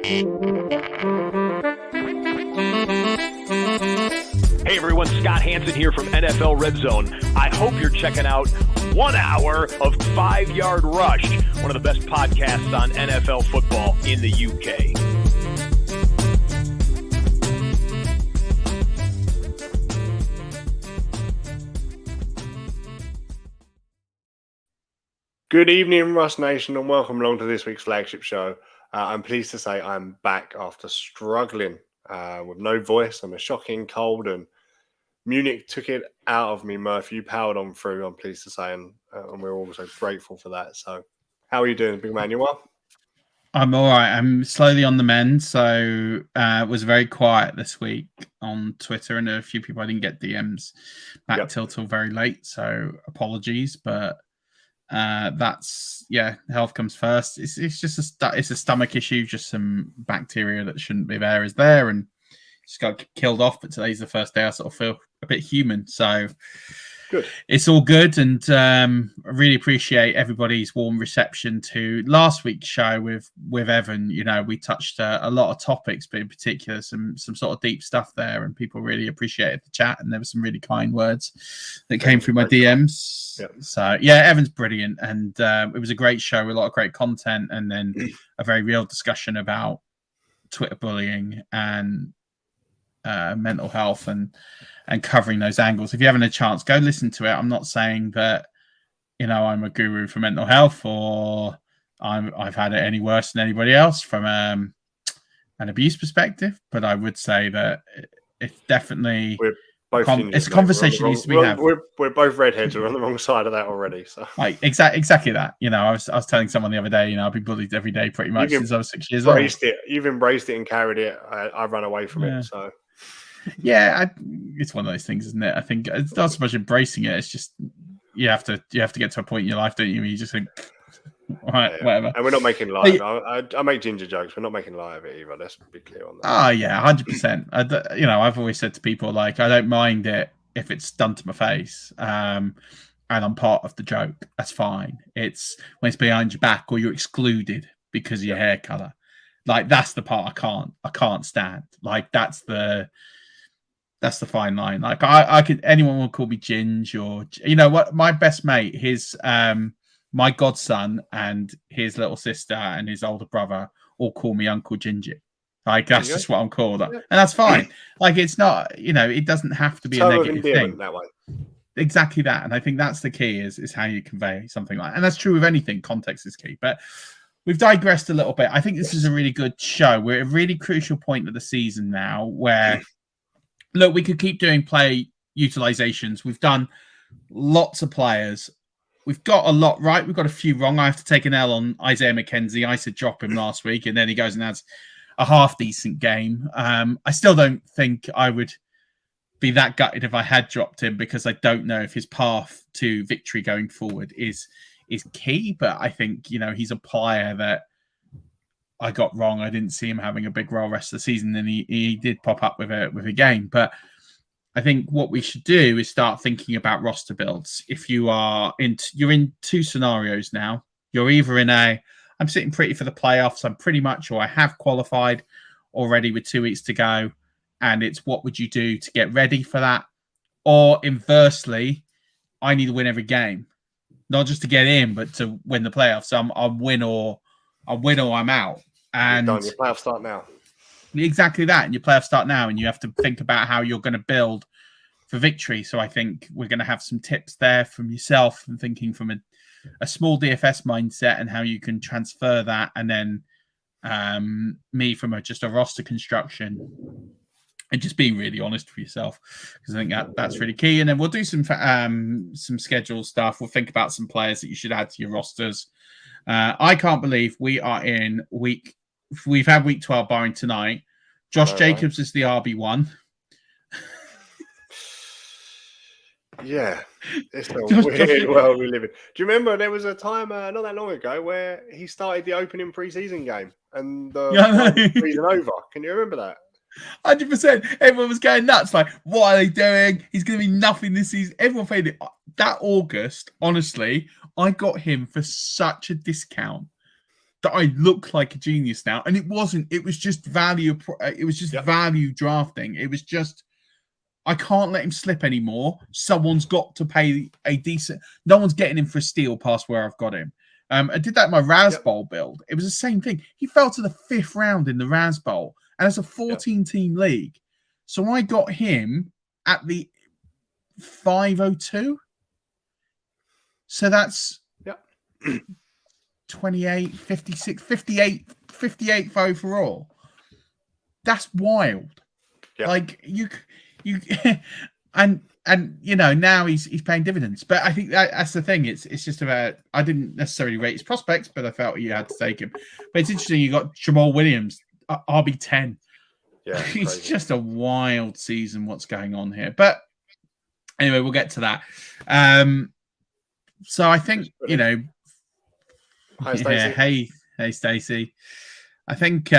Hey everyone, Scott Hansen here from NFL Red Zone. I hope you're checking out 1 hour of 5 Yard Rush, one of the best podcasts on NFL football in the UK. Good evening, Rush Nation, and welcome along to this week's Flagship show. I'm pleased to say I'm back after struggling with no voice and a shocking cold, and Munich took it out of me, Murph. You powered on through, I'm pleased to say, and we're also grateful for that. So, how are you doing, big man? You well? I'm all right. I'm slowly on the mend. So it was very quiet this week on Twitter, and a few people I didn't get DMs back till very late. So apologies, but that's health comes first. It's just a stomach issue, just some bacteria that shouldn't be there is there, and just got killed off. But today's the first day I sort of feel a bit human, so good. It's all good, and I really appreciate everybody's warm reception to last week's show with Evan. You know, we touched a lot of topics, but in particular some sort of deep stuff there, and people really appreciated the chat, and there were some really kind words that came through my DMs. Yep. So Evan's brilliant, and it was a great show with a lot of great content, and then a very real discussion about Twitter bullying and mental health and covering those angles. If you haven't a chance, go listen to it. I'm not saying that, you know, I'm a guru for mental health or I've had it any worse than anybody else from an abuse perspective, but I would say that it's definitely it's a conversation needs to be had. We're both redheads. We're on the wrong side of that already. So exactly that. You know, I was telling someone the other day, you know, I've been bullied every day pretty much since I was 6 years old. You've embraced it and carried it. I run away from it. So it's one of those things, isn't it? I think it's not so much embracing it. It's just you have to get to a point in your life, don't you? Where you just think, all right, whatever. And we're not making light. I make ginger jokes. We're not making light of it either. Let's be clear on that. Oh yeah, 100%. You know, I've always said to people, like, I don't mind it if it's done to my face, and I'm part of the joke. That's fine. It's when it's behind your back or you're excluded because of your hair color. Like, that's the part I can't stand. Like, that's the fine line. Like, anyone will call me Ginge, or, you know what, my best mate, his my godson and his little sister and his older brother all call me Uncle Ginger. Like, that's just what I'm called, and that's fine. Like, it's not, you know, it doesn't have to be a negative thing that way. Exactly that. And I think that's the key is how you convey something like that. And that's true with anything. Context is key. But we've digressed a little bit. I think this is a really good show. We're at a really crucial point of the season now where, look, we could keep doing play utilizations. We've done lots of players. We've got a lot right. We've got a few wrong. I have to take an L on Isaiah McKenzie. I said drop him last week, and then he goes and has a half-decent game. I still don't think I would be that gutted if I had dropped him, because I don't know if his path to victory going forward is key. But I think, you know, he's a player that I got wrong. I didn't see him having a big role rest of the season, and he did pop up with a game. But I think what we should do is start thinking about roster builds. If you're in two scenarios now. You're either in I'm sitting pretty for the playoffs. I'm pretty much, or I have qualified already with 2 weeks to go, and it's what would you do to get ready for that? Or inversely, I need to win every game, not just to get in, but to win the playoffs. So I'm win or I'm out. And your playoffs start now. Exactly that. And your playoffs start now, and you have to think about how you're going to build for victory. So I think we're going to have some tips there from yourself, and thinking from a small DFS mindset and how you can transfer that. And then me from just a roster construction, and just being really honest with yourself, because I think that's really key. And then we'll do some schedule stuff. We'll think about some players that you should add to your rosters. I can't believe we are in we've had week 12 barring tonight. Josh Jacobs is the RB1. Yeah, it's a weird world we live in. Do you remember there was a time not that long ago where he started the opening preseason game and the season over? Can you remember that? 100%. Everyone was going nuts. Like, what are they doing? He's going to be nothing this season. Everyone paid it. That August, honestly, I got him for such a discount that I look like a genius now. And it wasn't. It was just value. It was just value drafting. It was just, I can't let him slip anymore. Someone's got to pay a decent. No one's getting him for a steal past where I've got him. I did that in my Raz Bowl build. It was the same thing. He fell to the 5th round in the Raz Bowl, and it's a 14-team league. So I got him at the 502. So that's 28, 56, 58th overall. That's wild. Yeah. Like you and now he's paying dividends. But I think that's the thing. It's just about, I didn't necessarily rate his prospects, but I felt you had to take him. But it's interesting. You got Jamal Williams, RB10. Yeah, it's just a wild season. What's going on here? But anyway, we'll get to that. So I think Hi, Stacey. Hey, Stacey. I think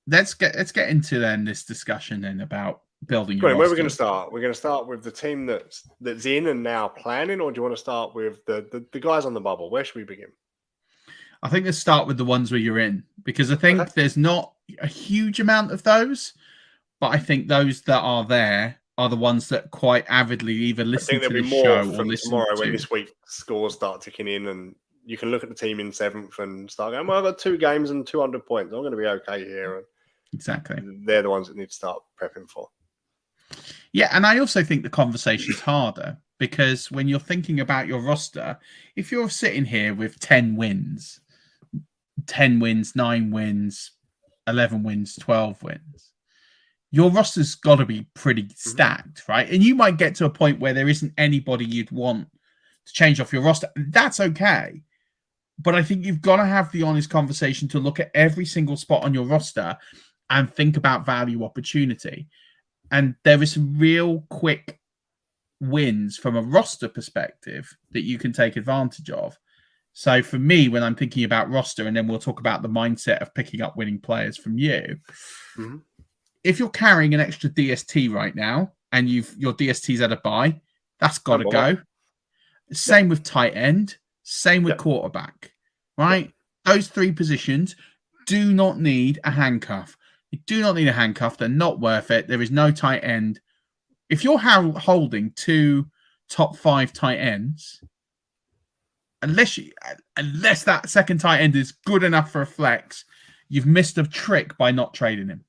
let's get into then this discussion then about building your roster. Where are we going to start? We're going to start with the team that's in and now planning, or do you want to start with the guys on the bubble? Where should we begin? I think let's start with the ones where you're in, because I think there's not a huge amount of those, but I think those that are there are the ones that quite avidly either listen to the show or listen tomorrow to. When this week scores start ticking in, and you can look at the team in 7th and start going, well, I've got 2 games and 200 points. I'm going to be okay here. Exactly. They're the ones that need to start prepping for. Yeah, and I also think the conversation's harder because when you're thinking about your roster, if you're sitting here with 10 wins, 9 wins, 11 wins, 12 wins, your roster's got to be pretty stacked, right? And you might get to a point where there isn't anybody you'd want to change off your roster. That's okay. But I think you've got to have the honest conversation to look at every single spot on your roster and think about value opportunity. And there is some real quick wins from a roster perspective that you can take advantage of. So for me, when I'm thinking about roster, and then we'll talk about the mindset of picking up winning players from you, if you're carrying an extra DST right now and your DST's at a bye, that's got to go. Same with tight end, same with quarterback, right? Those 3 positions do not need a handcuff. You do not need a handcuff. They're not worth it. There is no tight end. If you're holding 2 top 5 tight ends, unless that second tight end is good enough for a flex, you've missed a trick by not trading him.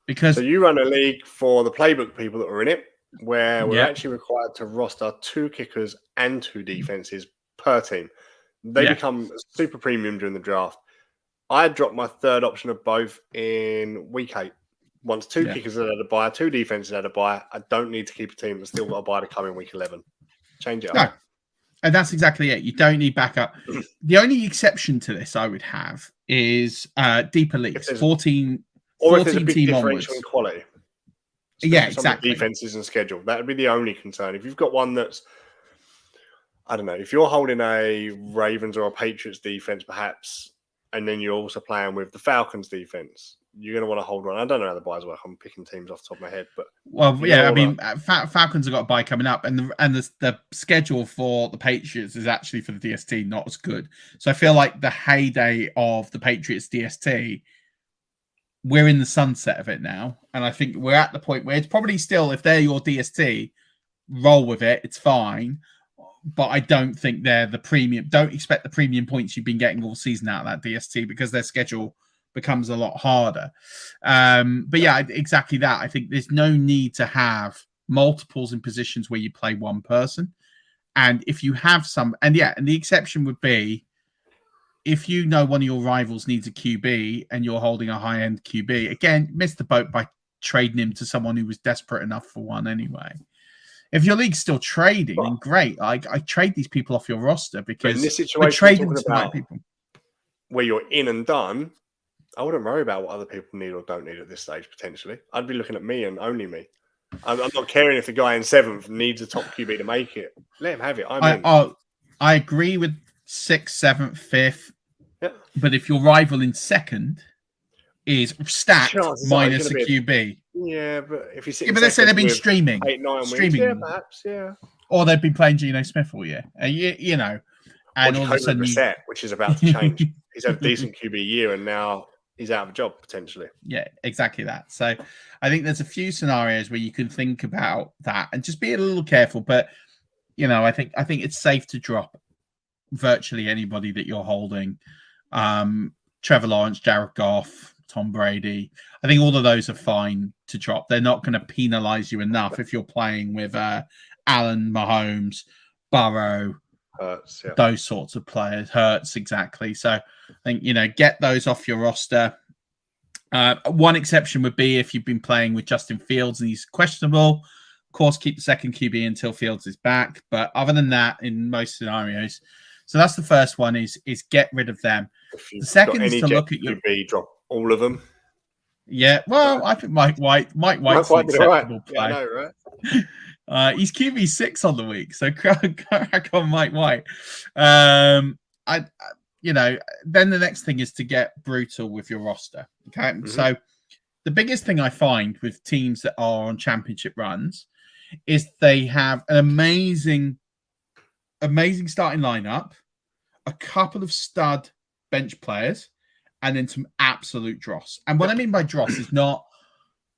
Because so you run a league for the playbook people that are in it, where we're actually required to roster 2 kickers and 2 defenses per team. They become super premium during the draft. I dropped my 3rd option of both in week 8. Once 2 kickers are at a buy, 2 defenses at a buy, I don't need to keep a team that's still got a buy to come in week 11. Change it up. No. And that's exactly it. You don't need backup. The only exception to this I would have is deeper leagues, 14 or if there's a big team differential onwards. in quality. Exactly. Defenses and schedule. That would be the only concern. If you've got one that's, I don't know, if you're holding a Ravens or a Patriots defense, perhaps, and then you're also playing with the Falcons defense, you're going to want to hold on. I don't know how the buys work. I'm picking teams off the top of my head, but Falcons have got a bye coming up, and the schedule for the Patriots is actually for the DST not as good. So I feel like the heyday of the Patriots DST, we're in the sunset of it now, and I think we're at the point where it's probably still, if they're your DST, roll with it. It's fine. But I don't think they're the premium. Don't expect the premium points you've been getting all season out of that DST because their schedule becomes a lot harder. But yeah, exactly that. I think there's no need to have multiples in positions where you play one person. And if you have some, and the exception would be if you know one of your rivals needs a QB and you're holding a high-end QB, again, missed the boat by trading him to someone who was desperate enough for one anyway. If your league's still trading, then great. I trade these people off your roster because in this situation, we're trading to the right people. Where you're in and done, I wouldn't worry about what other people need or don't need at this stage, potentially. I'd be looking at me and only me. I'm not caring if the guy in 7th needs a top QB to make it. Let him have it. I agree with 6th, 7th, 5th. Yeah. But if your rival in 2nd is stacked minus a QB. Yeah, but if you sit but let's say they've been streaming. 8-9 wins, perhaps, Or they've been playing Geno Smith all year. And, and all of a sudden... which is about to change. He's had a decent QB year, and now he's out of a job potentially. Yeah, exactly that. So I think there's a few scenarios where you can think about that and just be a little careful. But I think it's safe to drop virtually anybody that you're holding. Trevor Lawrence, Jared Goff, Tom Brady. I think all of those are fine to drop. They're not going to penalize you enough if you're playing with Allen, Mahomes, Burrow, Hurts, yeah. those sorts of players. Hurts, exactly. So I think, get those off your roster. One exception would be if you've been playing with Justin Fields and he's questionable. Of course, keep the second QB until Fields is back. But other than that, in most scenarios, so that's the first one is get rid of them. The second is to look at your QB, drop all of them. Yeah, well, I think Mike White's an acceptable play. Yeah, I know, right? He's QB6 on the week, so crack on Mike White. Then the next thing is to get brutal with your roster. Okay, So the biggest thing I find with teams that are on championship runs is they have an amazing starting lineup, a couple of stud bench players, and then some absolute dross. And what I mean by dross is not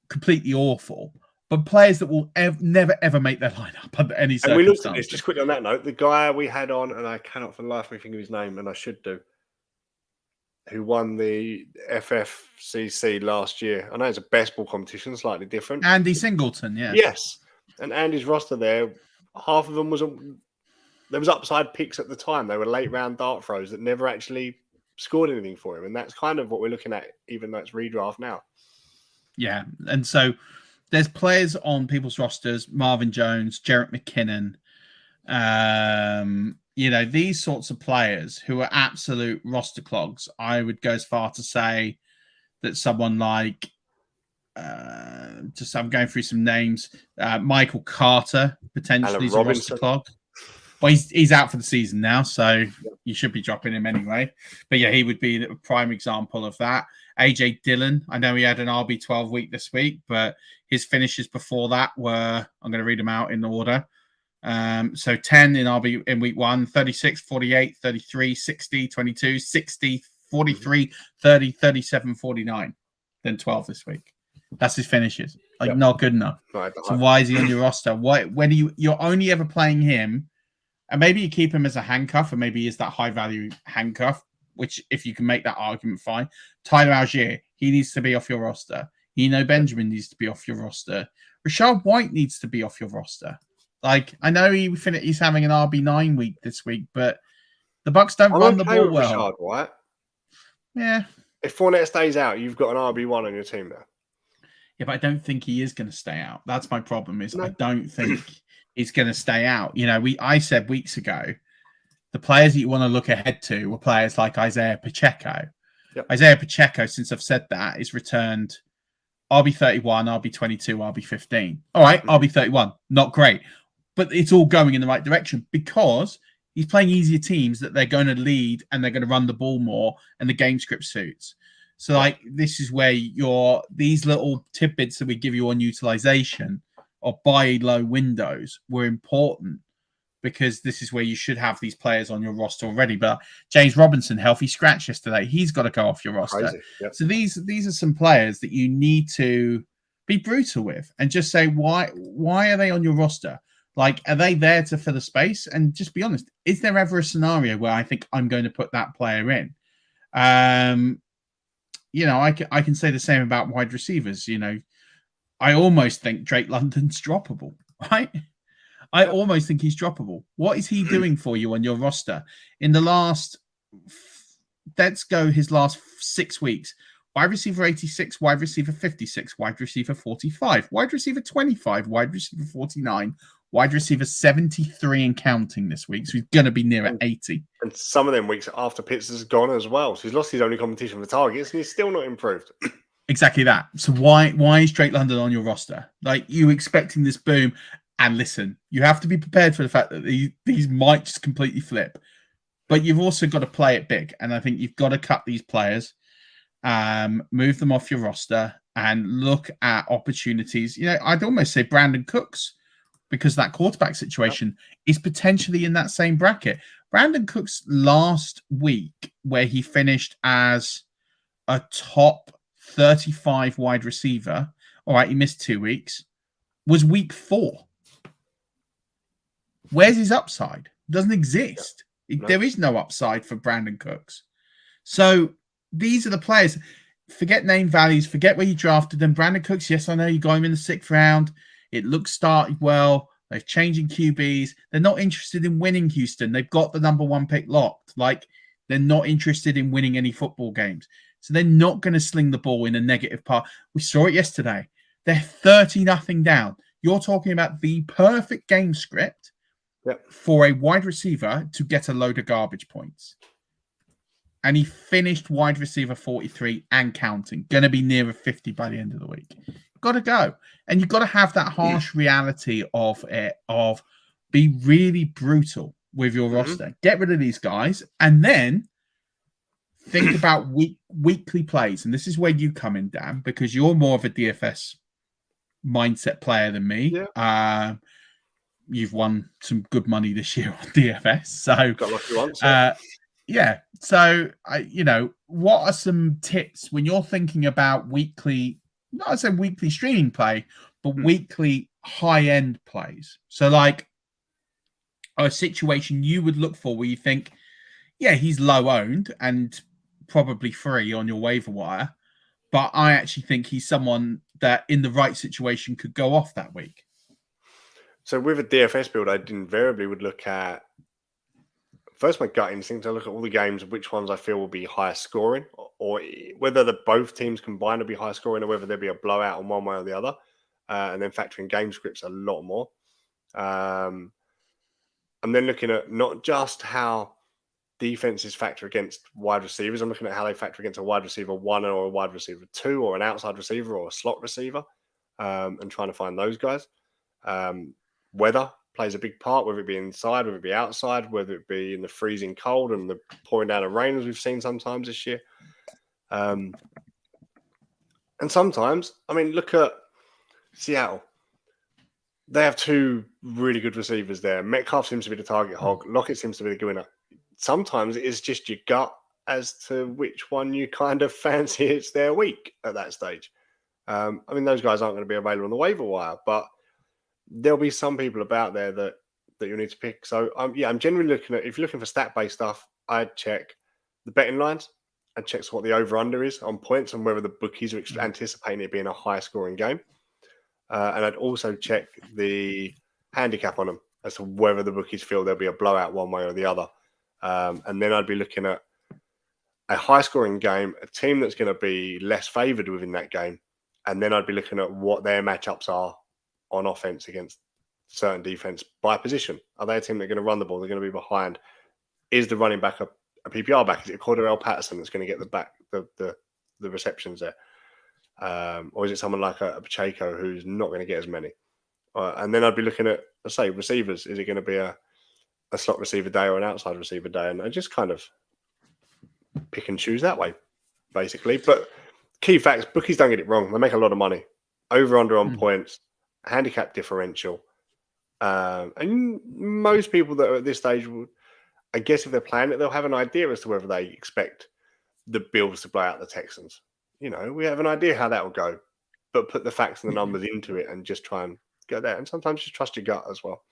completely awful, but players that will never, ever make their lineup under any circumstances. And we looked at this, just quickly on that note, the guy we had on, and I cannot for the life of me think of his name, and I should do, who won the FFCC last year. I know it's a best ball competition, slightly different. Andy Singleton, yeah. Yes. And Andy's roster there, half of them there was upside picks at the time. They were late round dart throws that never actually scored anything for him. And that's kind of what we're looking at, even though it's redraft now. Yeah. And so there's players on people's rosters, Marvin Jones, Jerick McKinnon, these sorts of players who are absolute roster clogs. I would go as far to say that someone like, I'm going through some names, Michael Carter, potentially is a roster clog. Well, he's out for the season now, so you should be dropping him anyway. But yeah, he would be a prime example of that. AJ Dillon, I know he had an RB12 week this week, but his finishes before that were, I'm going to read them out in order. So 10 in RB in week 1, 36, 48, 33, 60, 22, 60, 43, 30, 37, 49. Then 12 this week. That's his finishes. Not good enough. Right, so why is he on your roster? When you're only ever playing him, and maybe you keep him as a handcuff, or maybe he is that high value handcuff, which if you can make that argument, fine. Tyler Algier, he needs to be off your roster. Benjamin needs to be off your roster. Rashad White needs to be off your roster. I know he's having an RB9 week this week, but the Bucs don't run the ball well. Rashad White. Yeah. If Fournette stays out, you've got an RB1 on your team there. Yeah, but I don't think he is going to stay out. That's my problem. I don't think he's going to stay out. I said weeks ago, the players that you want to look ahead to were players like Isaiah Pacheco. Yep. Isaiah Pacheco, since I've said that, is returned RB31, RB22, RB15. All right, RB31, not great. But it's all going in the right direction because he's playing easier teams that they're going to lead and they're going to run the ball more and the game script suits. So, this is where these little tidbits that we give you on utilization or buy low windows were important because this is where you should have these players on your roster already. But James Robinson, healthy scratch yesterday. He's got to go off your roster. Yep. So these are some players that you need to be brutal with and just say, why are they on your roster? Are they there to fill the space? And just be honest, is there ever a scenario where I think I'm going to put that player in? I can say the same about wide receivers. I almost think Drake London's droppable, right? I almost think he's droppable. What is he doing for you on your roster? In the last, let's go his last 6 weeks. Wide receiver 86, wide receiver 56, wide receiver 45, wide receiver 25, wide receiver 49, wide receiver 73 and counting this week. So he's going to be near at 80. And some of them weeks after Pitts has gone as well. So he's lost his only competition for targets and he's still not improved. Exactly that. So why is Drake London on your roster? You expecting this boom? And listen, you have to be prepared for the fact that these might just completely flip. But you've also got to play it big. And I think you've got to cut these players, move them off your roster and look at opportunities. I'd almost say Brandon Cooks because that quarterback situation is potentially in that same bracket. Brandon Cooks last week, where he finished as a top 35 wide receiver, all right, he missed 2 weeks, was week 4. Where's his upside? Doesn't exist. No. There is no upside for Brandon Cooks. So these are the players. Forget name values. Forget where you drafted them. Brandon Cooks, yes, I know you got him in the 6th round. It looks started well. They're changing QBs. They're not interested in winning, Houston. They've got the number 1 pick locked. Like, they're not interested in winning any football games. So they're not going to sling the ball in a negative part. We saw it yesterday. They're 30-0 down. You're talking about the perfect game script for a wide receiver to get a load of garbage points. And he finished wide receiver 43 and counting. Going to be nearer 50 by the end of the week. Got to go. And you've got to have that harsh reality of be really brutal with your roster. Get rid of these guys and then think about weekly plays. And this is where you come in, Dan, because you're more of a DFS mindset player than me. Yeah. You've won some good money this year on DFS. So got lucky once. Yeah. So, what are some tips when you're thinking about weekly, not as a weekly streaming play, but weekly high-end plays? So, like a situation you would look for where you think, yeah, he's low-owned and probably free on your waiver wire, but I actually think he's someone that in the right situation could go off that week. So with a DFS build, I invariably would look at, first, my gut instinct. I look at all the games, which ones I feel will be higher scoring, or whether both teams combined will be high scoring, or whether there'll be a blowout on one way or the other, and then factoring game scripts a lot more. I'm then looking at not just how defenses factor against wide receivers. I'm looking at how they factor against a wide receiver 1 or a wide receiver 2 or an outside receiver or a slot receiver, and trying to find those guys. Weather plays a big part, whether it be inside, whether it be outside, whether it be in the freezing cold and the pouring down of rain, as we've seen sometimes this year. And sometimes, look at Seattle. They have 2 really good receivers there. Metcalf seems to be the target hog. Lockett seems to be the winner. Sometimes it is just your gut as to which one you kind of fancy it's their week at that stage. Those guys aren't going to be available on the waiver wire, but there'll be some people about there that you'll need to pick. So, I'm generally looking at, if you're looking for stat-based stuff, I'd check the betting lines. I'd check what the over-under is on points and whether the bookies are anticipating it being a high-scoring game. And I'd also check the handicap on them as to whether the bookies feel there'll be a blowout one way or the other. And then I'd be looking at a high-scoring game, a team that's going to be less favoured within that game. And then I'd be looking at what their matchups are on offense against certain defense by position. Are they a team that are going to run the ball? They're going to be behind. Is the running back a PPR back? Is it a Cordarrelle Patterson that's going to get the receptions there? Or is it someone like a Pacheco who's not going to get as many? And then I'd be looking at, let's say, receivers. Is it going to be a slot receiver day or an outside receiver day? And I just kind of pick and choose that way, basically. But key facts, bookies don't get it wrong. They make a lot of money. Over, under on points, handicap differential. And most people that are at this stage, I guess if they're playing it, they'll have an idea as to whether they expect the Bills to blow out the Texans. We have an idea how that will go, but put the facts and the numbers into it and just try and go there. And sometimes just trust your gut as well.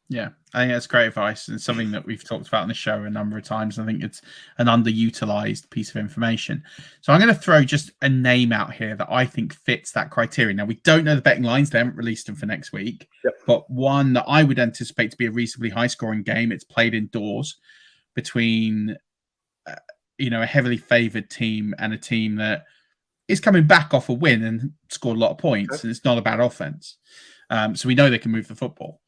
Yeah, I think that's great advice and something that we've talked about on the show a number of times. I think it's an underutilized piece of information. So I'm going to throw just a name out here that I think fits that criteria. Now, we don't know the betting lines. They haven't released them for next week, but one that I would anticipate to be a reasonably high-scoring game. It's played indoors between, a heavily favored team and a team that is coming back off a win and scored a lot of points, and it's not a bad offense. So we know they can move the football.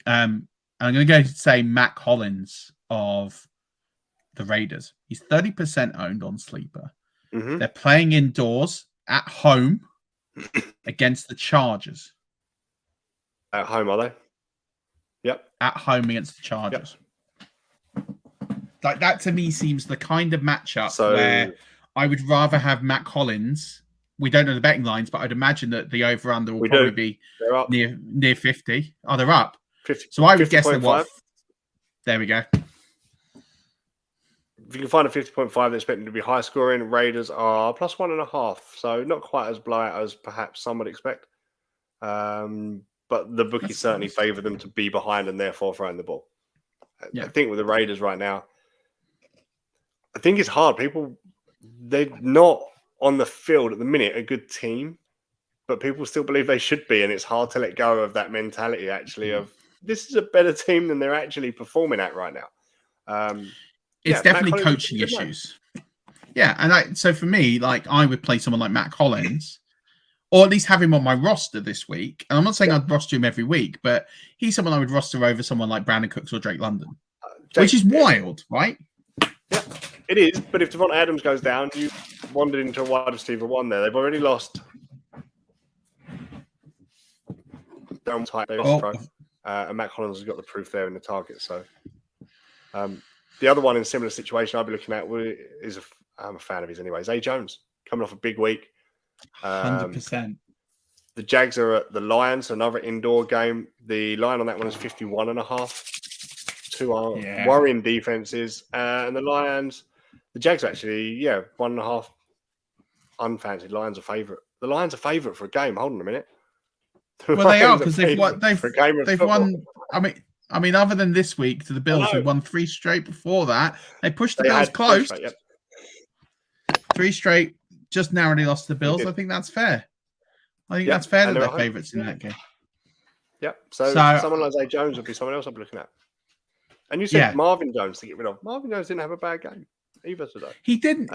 I'm going to go say Mac Hollins of the Raiders. He's 30% owned on Sleeper. They're playing indoors at home against the Chargers. At home, are they? Yep. At home against the Chargers. Yep. Like that to me seems the kind of matchup where I would rather have Mac Hollins we don't know the betting lines, but I'd imagine that the over/under will probably be near 50. Oh, they're up. 50, so I would guess they're 50.5. There we go. If you can find a 50.5, they're expecting to be high scoring. Raiders are plus 1.5, so not quite as blowout as perhaps some would expect. But the bookies certainly favour them to be behind and therefore throwing the ball. I think with the Raiders right now, I think it's hard. They're not on the field at the minute a good team, but people still believe they should be, and it's hard to let go of that mentality, actually, of this is a better team than they're actually performing at right now. It's definitely coaching issues. Yeah, and so for me, like I would play someone like Matt Collins, or at least have him on my roster this week. And I'm not saying I'd roster him every week, but he's someone I would roster over someone like Brandon Cooks or Drake London, which is wild, right? Yeah, it is. But if Devontae Adams goes down, you wandered into a wide receiver one there. They've already lost. Down tight, and Matt Collins has got the proof there in the target. So the other one in a similar situation I'll be looking at is I'm a fan of his anyway. Zay Jones coming off a big week. 100%. The Jags are at the Lions, another indoor game. The line on that one is 51.5. Two are worrying defenses. And the Lions, the Jags are actually, 1.5 unfancied. Lions are favourite. The Lions are favourite for a game. Hold on a minute. Well, they are because they've won. I mean, other than this week to the Bills, who won 3 straight before that. They pushed the Bills close. 3 straight. Just narrowly lost to the Bills. I think that's fair. I think that's fair that they're favourites in that game. Yeah. So someone like Zay Jones would be someone else I'd be looking at. And you said Marvin Jones to get rid of. Marvin Jones didn't have a bad game either today. He didn't.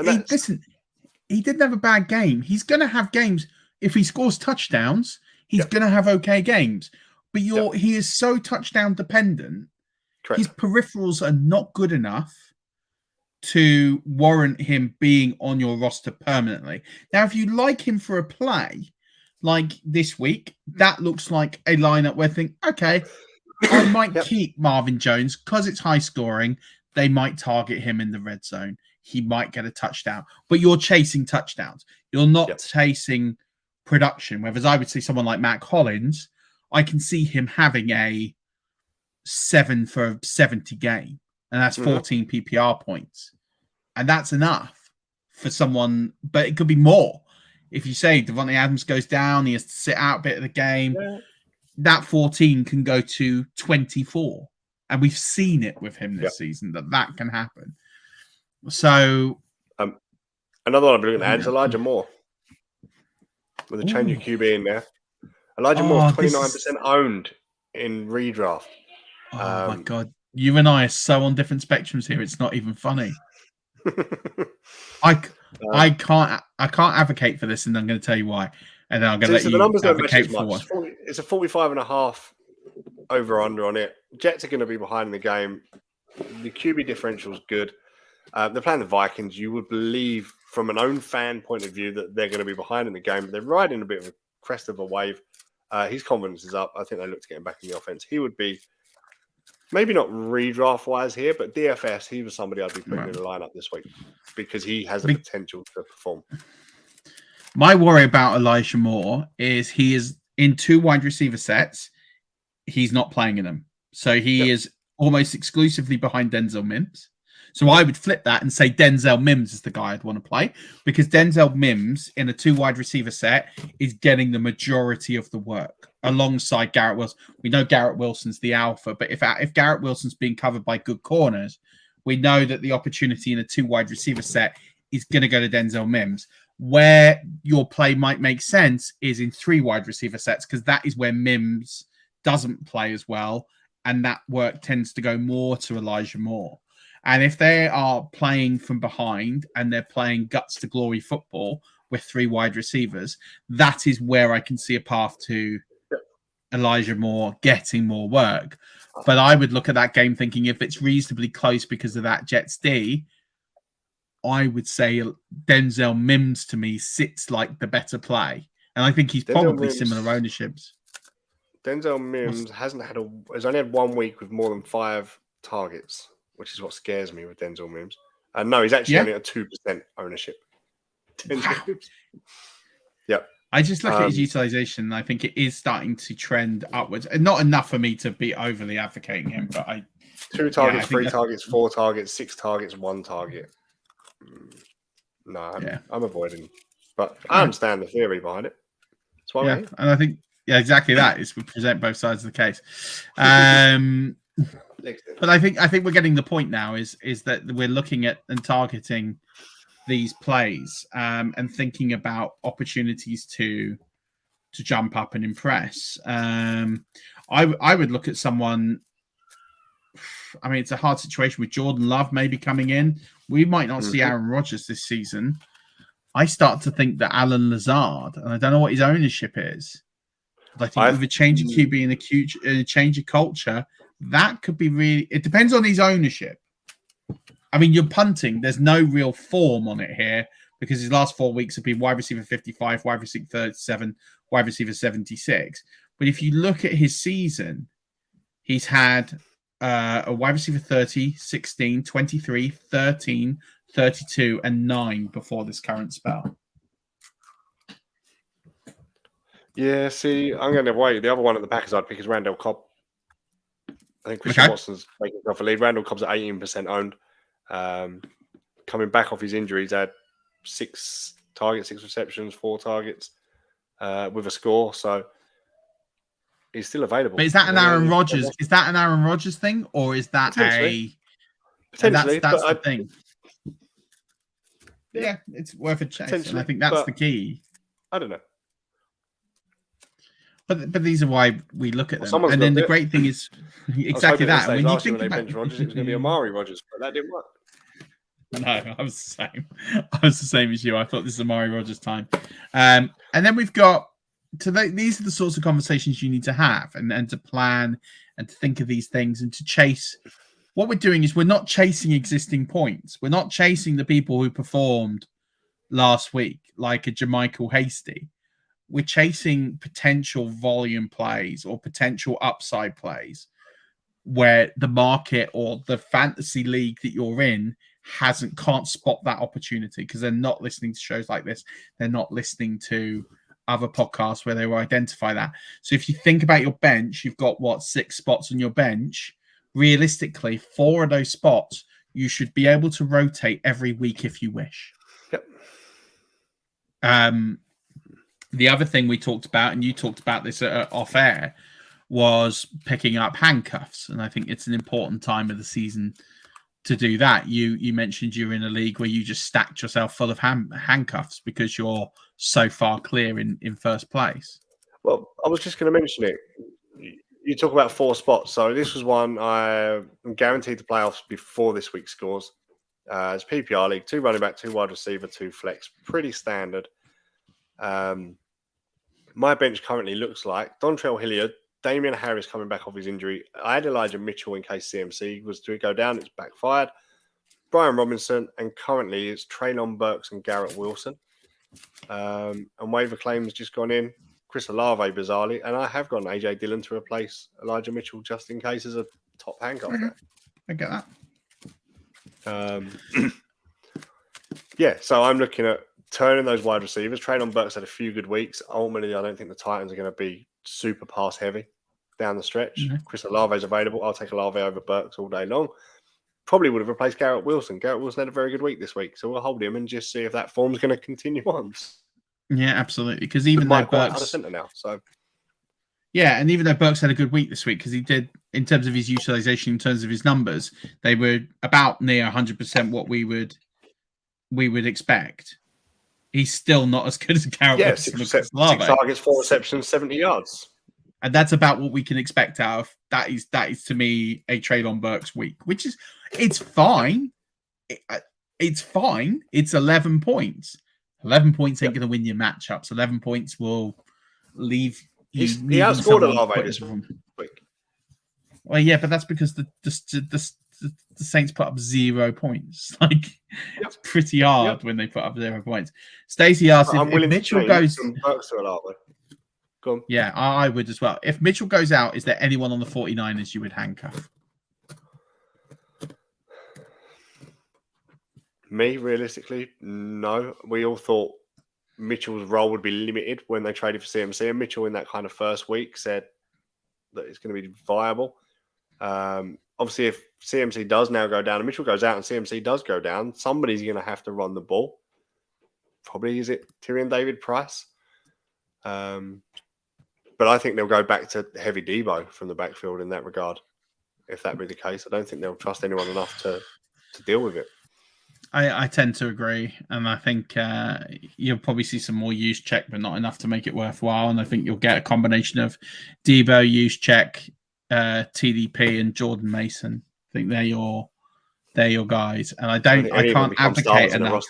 He didn't have a bad game. He's going to have games. If he scores touchdowns, he's going to have okay games. But he is so touchdown dependent. Correct. His peripherals are not good enough to warrant him being on your roster permanently. Now, if you like him for a play, like this week, that looks like a lineup where I think, okay, I might keep Marvin Jones because it's high scoring. They might target him in the red zone. He might get a touchdown. But you're chasing touchdowns. You're not chasing production. Whereas I would see someone like Matt Collins, I can see him having a 7 for 70 game. And that's 14 PPR points. And that's enough for someone, but it could be more. If you say Devontae Adams goes down, he has to sit out a bit of the game, that 14 can go to 24. And we've seen it with him this season, that can happen. So another one I'm looking at is Elijah Moore. With a change of QB in there. Elijah Moore's 29% owned in redraft. Oh my God. You and I are so on different spectrums here. It's not even funny. I can't advocate for this, and I'm going to tell you why. And then I'm going to let you advocate for one. It's a 45.5 over under on it. Jets are going to be behind in the game. The QB differential is good. They're playing the Vikings. You would believe from an own fan point of view that they're going to be behind in the game. They're riding a bit of a crest of a wave. His confidence is up. I think they look to get him back in the offense. He would be maybe not redraft wise here, but DFS, he was somebody I'd be putting in the lineup this week because he has the potential to perform. My worry about Elijah Moore is he is in 2 wide receiver sets. He's not playing in them. So he is almost exclusively behind Denzel Mims. So I would flip that and say Denzel Mims is the guy I'd want to play because Denzel Mims in a 2 wide receiver set is getting the majority of the work alongside Garrett Wilson. We know Garrett Wilson's the alpha, but if Garrett Wilson's being covered by good corners, we know that the opportunity in a 2 wide receiver set is going to go to Denzel Mims. Where your play might make sense is in 3 wide receiver sets because that is where Mims doesn't play as well, and that work tends to go more to Elijah Moore. And if they are playing from behind and they're playing guts to glory football with 3 wide receivers, that is where I can see a path to Elijah Moore getting more work. But I would look at that game thinking if it's reasonably close because of that Jets D, I would say Denzel Mims to me sits like the better play. And I think he's probably similar ownerships. Denzel Mims has only had 1 week with more than 5 targets, which is what scares me with Denzel Mims. No, he's actually only at 2% ownership. Wow. Yep. I just look at his utilization, and I think it is starting to trend upwards. And not enough for me to be overly advocating him, but 2 targets, 3 targets, 4 targets, 6 targets, 1 target. No, I'm avoiding. But I understand the theory behind it. That's why we're here. And I think exactly that is we present both sides of the case. But I think we're getting the point now is that we're looking at and targeting these plays and thinking about opportunities to jump up and impress. I would look at someone. I mean, it's a hard situation with Jordan Love maybe coming in. We might not see Aaron Rodgers this season. I start to think that Alan Lazard, and I don't know what his ownership is, but I think with a change of QB and a change of culture, that could be really. It depends on his ownership. I mean, you're punting. There's no real form on it here because his last 4 weeks have been wide receiver 55, wide receiver 37, wide receiver 76. But if you look at his season, he's had a wide receiver 30, 16, 23, 13, 32, and 9 before this current spell. Yeah, see, I'm going to wait. The other one at the Packers I'd pick is Randall Cobb. I think Christian Watson's making himself a lead. Randall Cobb's at 18% owned. Coming back off his injuries, had 6 targets, 6 receptions, 4 targets with a score. So he's still available. But is that an Aaron Rodgers? Is that an Aaron Rodgers thing, or is that potentially? That's the thing. Yeah, it's worth a chase, and I think that's the key. I don't know. But these are why we look at them. And then the great thing is exactly that. When you think about Rodgers, it was going to be Amari Rodgers, but that didn't work. No, I was the same. I was the same as you. I thought this is Amari Rodgers time. And then we've got these are the sorts of conversations you need to have and to plan and to think of these things and to chase. What we're doing is we're not chasing existing points. We're not chasing the people who performed last week like a Jermichael Hasty. We're chasing potential volume plays or potential upside plays where the market or the fantasy league that you're in can't spot that opportunity because they're not listening to shows like this. They're not listening to other podcasts where they will identify that. So if you think about your bench, you've got 6 spots on your bench. Realistically, 4 of those spots you should be able to rotate every week if you wish. Yep. The other thing we talked about, and you talked about this off air, was picking up handcuffs. And I think it's an important time of the season to do that. You mentioned you're in a league where you just stacked yourself full of handcuffs because you're so far clear in first place. Well, I was just going to mention it. You talk about 4 spots. So this was one I'm guaranteed to play off before this week's scores. It's PPR league, 2 running back, 2 wide receiver, 2 flex. Pretty standard. My bench currently looks like Dontrell Hilliard, Damian Harris coming back off his injury. I had Elijah Mitchell in case CMC was to go down. It's backfired. Brian Robinson, and currently it's Treylon Burks and Garrett Wilson. And waiver claims just gone in. Chris Olave, bizarrely. And I have gone AJ Dillon to replace Elijah Mitchell just in case as a top handcuff. I get that. Yeah, so I'm looking at turning those wide receivers. Treylon Burks had a few good weeks. Ultimately, I don't think the Titans are going to be super pass heavy down the stretch. Mm-hmm. Chris Olave is available. I'll take Olave over Burks all day long. Probably would have replaced Garrett Wilson. Garrett Wilson had a very good week this week, so we'll hold him and just see if that form's going to continue on. Yeah, absolutely. Because even though Burks out of center now, so yeah, and even though Burks had a good week this week because he did in terms of his utilization, in terms of his numbers, they were about near 100% what we would expect. He's still not as good as Garrett Wilson. 6 targets, 4 receptions, 70 yards. And that's about what we can expect out of that. Is to me a Treylon Burks week, which is it's fine. It's fine. It's 11 points. 11 points ain't going to win your matchups. 11 points will leave you. He outscored Olave this week. Well, yeah, but that's because the Saints put up 0 points. Like it's pretty hard when they put up 0 points. Stacey asked if Mitchell goes. Go on. Yeah, I would as well. If Mitchell goes out, is there anyone on the 49ers you would handcuff? Me, realistically, no. We all thought Mitchell's role would be limited when they traded for CMC. And Mitchell in that kind of first week said that it's going to be viable. Obviously, if CMC does now go down and Mitchell goes out and CMC does go down, somebody's going to have to run the ball. Probably is it Tyrion David-Price? But I think they'll go back to heavy Debo from the backfield in that regard. If that be the case, I don't think they'll trust anyone enough to deal with it. I tend to agree, and I think you'll probably see some more use check, but not enough to make it worthwhile. And I think you'll get a combination of Debo, use check, TDP, and Jordan Mason. I think they're your guys, and I can't advocate enough.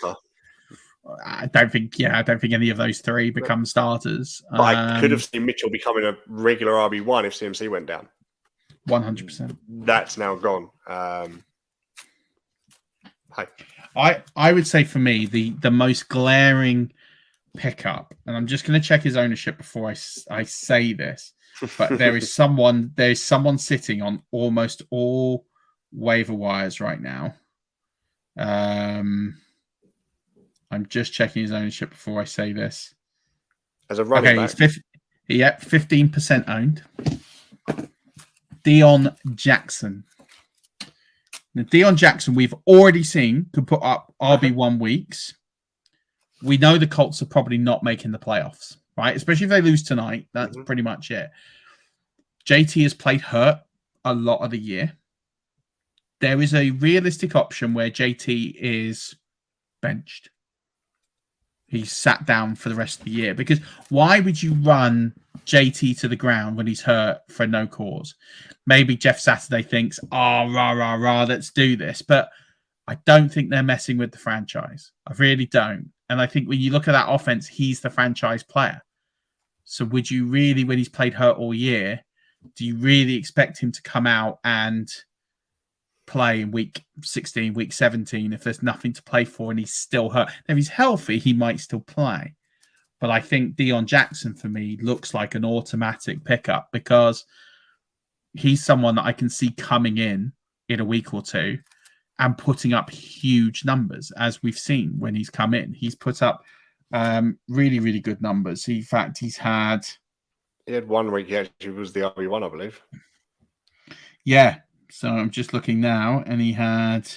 I don't think any of those three become starters. But I could have seen Mitchell becoming a regular RB1 if CMC went down. 100%. That's now gone. I would say for me the most glaring pickup, and I'm just going to check his ownership before I say this, but there's someone sitting on almost all waiver wires right now. I'm just checking his ownership before I say this. As a running back, he's 15% owned. Deion Jackson. Now, Deion Jackson, we've already seen could put up RB1 weeks. We know the Colts are probably not making the playoffs, right? Especially if they lose tonight. That's pretty much it. JT has played hurt a lot of the year. There is a realistic option where JT is benched. He's sat down for the rest of the year, because why would you run JT to the ground when he's hurt for no cause? Maybe Jeff Saturday thinks, let's do this. But I don't think they're messing with the franchise. I really don't. And I think when you look at that offense, he's the franchise player. So would you really, when he's played hurt all year, do you really expect him to come out and play in week 16, week 17 if there's nothing to play for and he's still hurt? If he's healthy, he might still play. But I think Deion Jackson, for me, looks like an automatic pickup, because he's someone that I can see coming in a week or two and putting up huge numbers, as we've seen when he's come in. He's put up really, really good numbers. In fact, he had 1 week he actually was the RB1, I believe. Yeah. So I'm just looking now, and he had,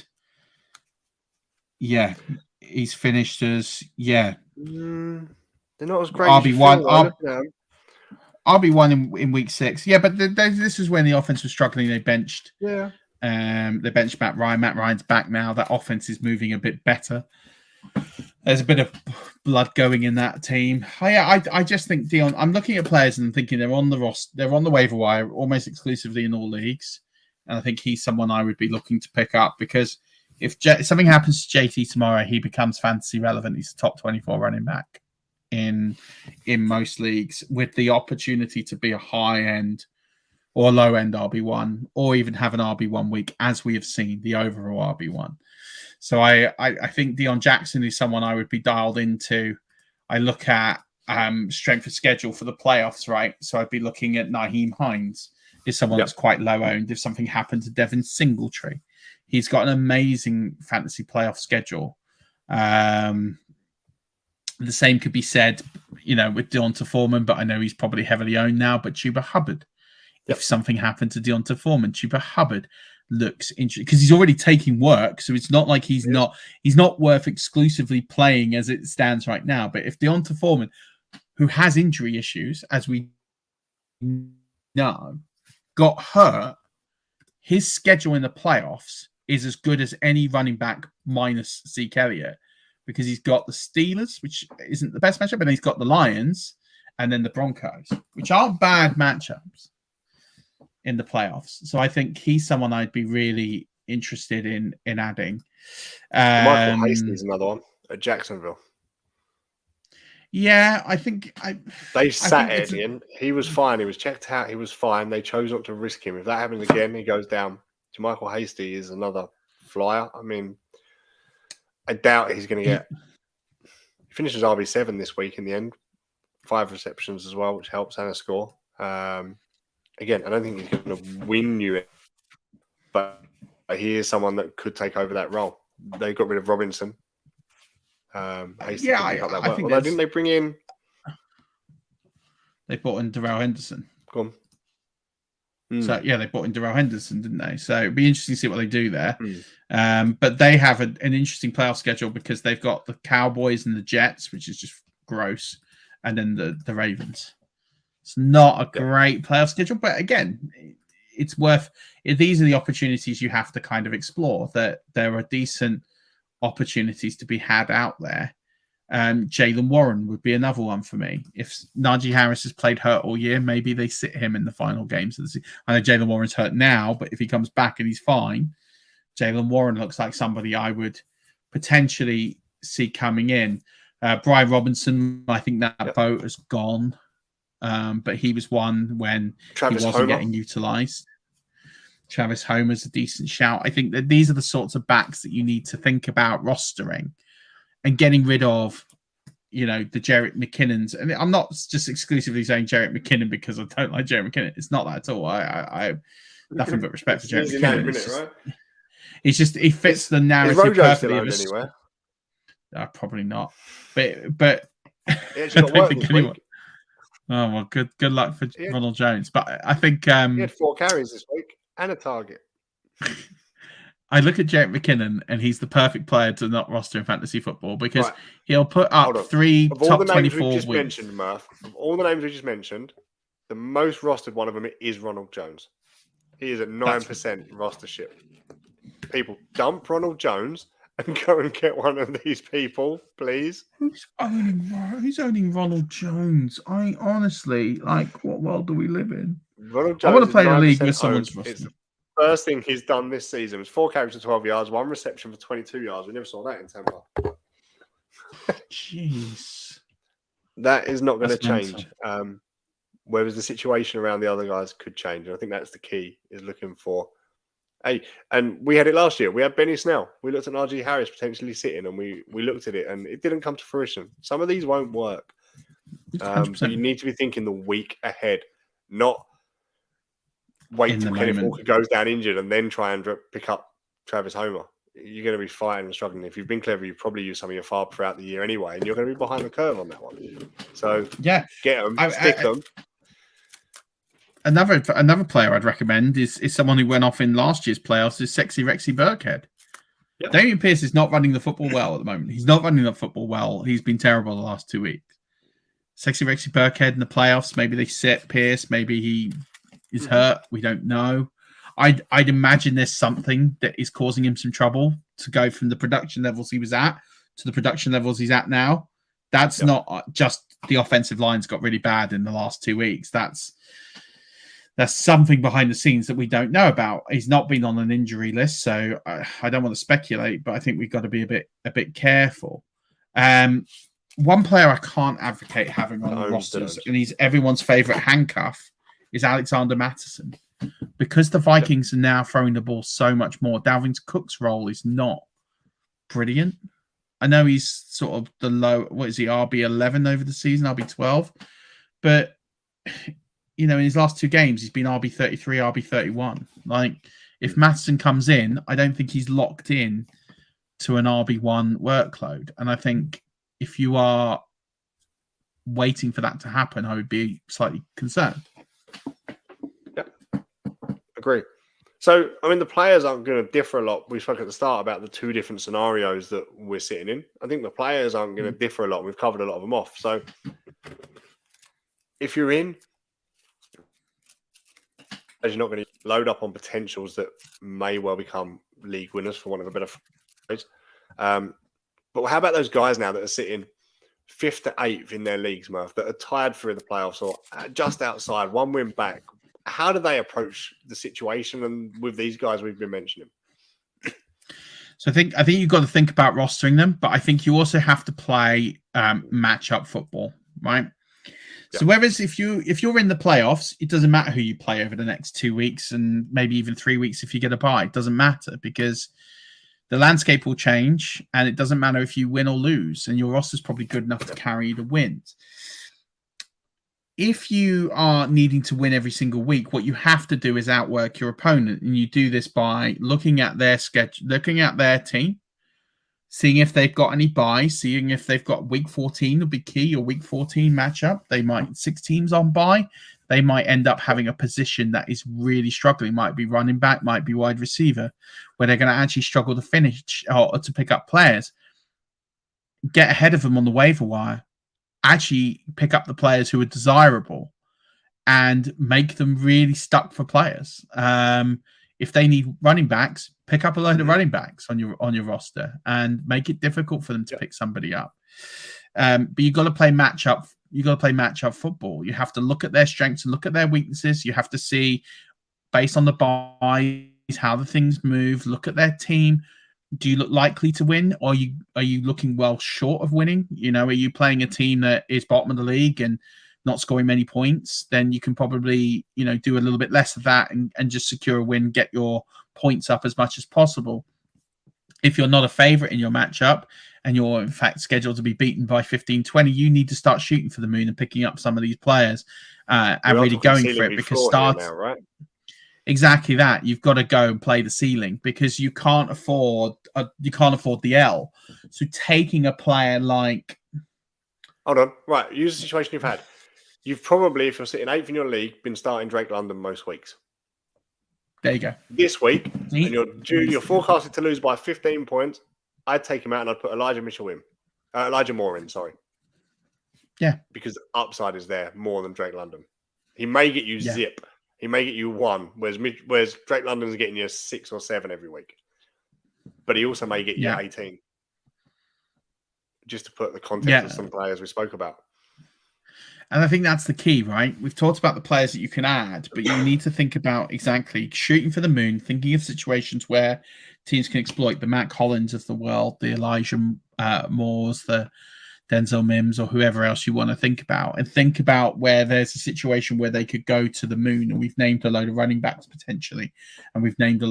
he's finished as, they're not as great. RB1 in week 6. Yeah, but this is when the offense was struggling. They benched. Yeah. They benched Matt Ryan. Matt Ryan's back now. That offense is moving a bit better. There's a bit of blood going in that team. I just think Deion. I'm looking at players and thinking they're on the roster. They're on the waiver wire almost exclusively in all leagues. And I think he's someone I would be looking to pick up, because if something happens to JT tomorrow, he becomes fantasy relevant. He's a top 24 running back in most leagues, with the opportunity to be a high end or low end RB1, or even have an RB1 week, as we have seen the overall RB1. So I think Deion Jackson is someone I would be dialed into. I look at strength of schedule for the playoffs, right? So I'd be looking at Nyheim Hines is someone that's quite low owned. If something happened to Devin Singletary, he's got an amazing fantasy playoff schedule. The same could be said, with Deonta Foreman, but I know he's probably heavily owned now. But Chuba Hubbard, if something happened to Deonta Foreman, Chuba Hubbard looks interesting because he's already taking work. So it's not like he's not worth exclusively playing as it stands right now. But if Deonta Foreman, who has injury issues, as we know, got hurt, his schedule in the playoffs is as good as any running back minus Zeke Elliott, because he's got the Steelers, which isn't the best matchup, and he's got the Lions and then the Broncos, which aren't bad matchups in the playoffs. So I think he's someone I'd be really interested in adding. Michael Hasty is another one at Jacksonville. Yeah, I think they sat Eddie in. He was fine. He was checked out. He was fine. They chose not to risk him. If that happens again, he goes down. Michael Hasty is another flyer. I mean, I doubt he's going to get. He finishes RB7 this week in the end. 5 receptions as well, which helps, and a score. Again, I don't think he's going to win you it, but he is someone that could take over that role. They got rid of Robinson. Hasty can pick up that work. Although, didn't they bring in? They brought in Darrell Henderson. Go on. So they brought in Darrell Henderson, didn't they? So it'd be interesting to see what they do there. But they have an interesting playoff schedule because they've got the Cowboys and the Jets, which is just gross, and then the Ravens. It's not a great playoff schedule, but again, it's worth. These are the opportunities you have to kind of explore. That there are decent opportunities to be had out there. Jaylen Warren would be another one for me. If Najee Harris has played hurt all year, maybe they sit him in the final games of the season. I know Jaylen Warren's hurt now, but if he comes back and he's fine, Jaylen Warren looks like somebody I would potentially see coming in. Brian Robinson, I think that boat has gone, but he was one when Travis he wasn't Homer. getting utilised. Travis Homer's a decent shout. I think that these are the sorts of backs that you need to think about rostering and getting rid of, the Jerick McKinnons. And I'm not just exclusively saying Jerick McKinnon because I don't like Jerick McKinnon. It's not that at all. I have nothing but respect for Jerick McKinnon. He fits the narrative perfectly. Anywhere? Probably not. But I don't think anyone. Oh well, good luck for Ronald Jones. But I think he had 4 carries this week and a target. I look at Jerick McKinnon, and he's the perfect player to not roster in fantasy football because he'll put up 3 top 24 wins. Mentioned, Murph, of all the names we just mentioned, the most rostered one of them is Ronald Jones. He is at 9% rostership. People dump Ronald Jones and go and get one of these people, please. Who's owning Ronald Jones? I honestly, what world do we live in? Ronald Jones, I want to play in a league with someone's roster. It's the first thing he's done this season was 4 carries for 12 yards, 1 reception for 22 yards. We never saw that in Tampa. Jeez. That is not going to change. Whereas the situation around the other guys could change. And I think that's the key, is looking for. Hey, and we had it last year. We had Benny Snell. We looked at Najee Harris potentially sitting, and we looked at it, and it didn't come to fruition. Some of these won't work. But you need to be thinking the week ahead, not wait till Kenneth Walker goes down injured and then try and pick up Travis Homer. You're going to be fighting and struggling. If you've been clever, you've probably used some of your FARB throughout the year anyway, and you're going to be behind the curve on that one. So get them, stick them. Another player I'd recommend is someone who went off in last year's playoffs is Sexy Rexy Burkhead. Yep. Damian Pierce is not running the football well at the moment. He's not running the football well. He's been terrible the last 2 weeks. Sexy Rexy Burkhead in the playoffs. Maybe they sit Pierce. Maybe he is hurt. We don't know. I'd imagine there's something that is causing him some trouble to go from the production levels he was at to the production levels he's at now. That's not just the offensive line's got really bad in the last 2 weeks. That's something behind the scenes that we don't know about. He's not been on an injury list, so I don't want to speculate, but I think we've got to be a bit careful. One player I can't advocate having on the rosters, and he's everyone's favorite handcuff, is Alexander Mattison. Because the Vikings are now throwing the ball so much more, Dalvin Cook's role is not brilliant. I know he's sort of the low, RB11 over the season, RB12, but in his last 2 games, he's been RB33, RB31. If Mattison comes in, I don't think he's locked in to an RB1 workload. And I think if you are waiting for that to happen, I would be slightly concerned. Yeah, agree. So, the players aren't going to differ a lot. We spoke at the start about the 2 different scenarios that we're sitting in. I think the players aren't going to differ a lot. We've covered a lot of them off. So, if you're in, as you're not going to load up on potentials that may well become league winners, for want of a better phrase. But how about those guys now that are sitting 5th to 8th in their leagues, Murph, that are tied through the playoffs or just outside, 1 win back? How do they approach the situation and with these guys we've been mentioning? So I think you've got to think about rostering them, but I think you also have to play matchup football, right? So whereas if you're in the playoffs, it doesn't matter who you play over the next 2 weeks and maybe even 3 weeks if you get a bye. It doesn't matter because the landscape will change and it doesn't matter if you win or lose, and your roster's probably good enough to carry the wins. If you are needing to win every single week, what you have to do is outwork your opponent, and you do this by looking at their schedule, looking at their team, seeing if they've got any buys, seeing if they've got week 14 will be key, or week 14 matchup. They might, 6 teams on buy, they might end up having a position that is really struggling. Might be running back, might be wide receiver, where they're going to actually struggle to finish or to pick up players. Get ahead of them on the waiver wire. Actually pick up the players who are desirable and make them really stuck for players. If they need running backs, pick up a load of running backs on your roster and make it difficult for them to pick somebody up. But you got to play matchup. You got to play matchup football. You have to look at their strengths and look at their weaknesses. You have to see, based on the buys, how the things move. Look at their team. Do you look likely to win, or are you looking well short of winning? Are you playing a team that is bottom of the league and not scoring many points? Then you can probably, do a little bit less of that and just secure a win, get your points up as much as possible. If you're not a favorite in your matchup and you're in fact scheduled to be beaten by 15-20, you need to start shooting for the moon and picking up some of these players and really going for it, because right? Exactly that. You've got to go and play the ceiling, because you can't afford the L. So taking a player like, hold on, right? Use the situation you've had. You've probably, if you're sitting 8th in your league, been starting Drake London most weeks. There you go. This week, and you're forecasted to lose by 15 points. I'd take him out and I'd put Elijah Moore in. Sorry. Yeah. Because the upside is there more than Drake London. He may get you zip. He may get you 1, whereas Drake London's getting you 6 or 7 every week. But he also may get you 18. Just to put the context of some players we spoke about. And I think that's the key, right? We've talked about the players that you can add, but you need to think about exactly shooting for the moon, thinking of situations where teams can exploit the Matt Collins of the world, the Elijah Moores, the Denzel Mims, or whoever else you want to think about, and think about where there's a situation where they could go to the moon. And we've named a load of running backs potentially, and we've named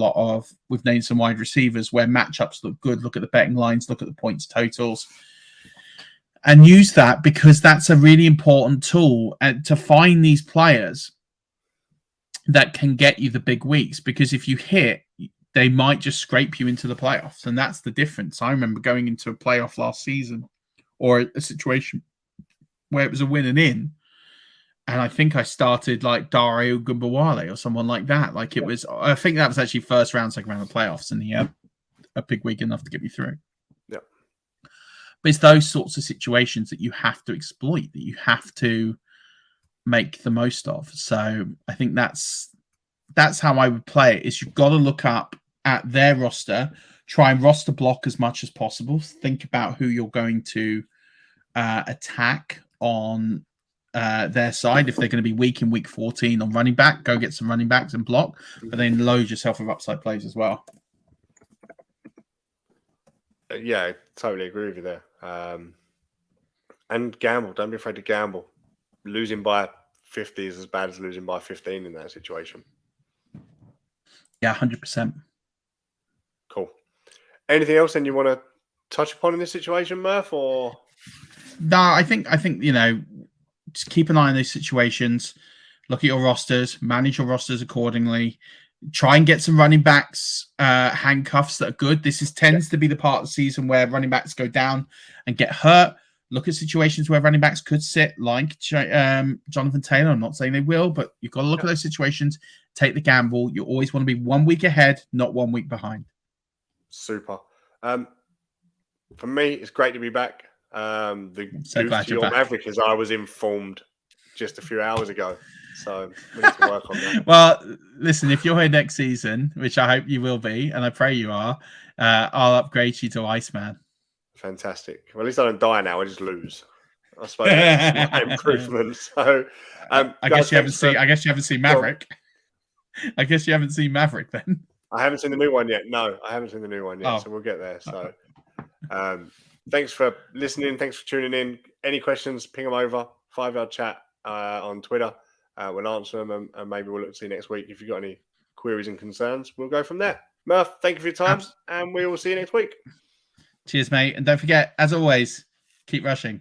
some wide receivers where matchups look good. Look at the betting lines, look at the points totals, and use that, because that's a really important tool to find these players that can get you the big weeks. Because if you hit, they might just scrape you into the playoffs, and that's the difference. I remember going into a playoff last season, or a situation where it was a win and in, and I think I started like Dario Gumbawale or someone like that. Like it was, I think that was actually first round, second round of playoffs, and he had a big week enough to get me through. Yeah. But it's those sorts of situations that you have to exploit, that you have to make the most of. So I think that's how I would play it. Is you've got to look up at their roster, try and roster block as much as possible. Think about who you're going to attack on their side. If they're going to be weak in week 14 on running back, go get some running backs and block, but then load yourself with upside plays as well. Yeah, I totally agree with you there. And gamble. Don't be afraid to gamble. Losing by 50 is as bad as losing by 15 in that situation. Yeah, 100%. Cool. Anything else then you want to touch upon in this situation, Murph? Or no, I think just keep an eye on those situations. Look at your rosters, manage your rosters accordingly. Try and get some running backs handcuffs that are good. This tends to be the part of the season where running backs go down and get hurt. Look at situations where running backs could sit, like Jonathan Taylor. I'm not saying they will, but you've got to look at those situations. Take the gamble. You always want to be 1 week ahead, not 1 week behind. Super. For me, it's great to be back. The so glad to your back. Maverick, as I was informed just a few hours ago. So we need to work on that. Well, listen, if you're here next season, which I hope you will be, and I pray you are, I'll upgrade you to Iceman. Fantastic. Well, at least I don't die now. I just lose. I suppose that's my improvement. So, I guess you haven't seen Maverick. I guess you haven't seen Maverick then. I haven't seen the new one yet. No, I haven't seen the new one yet. So we'll get there. So, thanks for listening. Thanks for tuning in. Any questions, ping them over. 5 Yard Chat on Twitter. We'll answer them, and maybe we'll look to see next week. If you've got any queries and concerns, we'll go from there. Murph, thank you for your time, and we will see you next week. Cheers, mate. And don't forget, as always, keep rushing.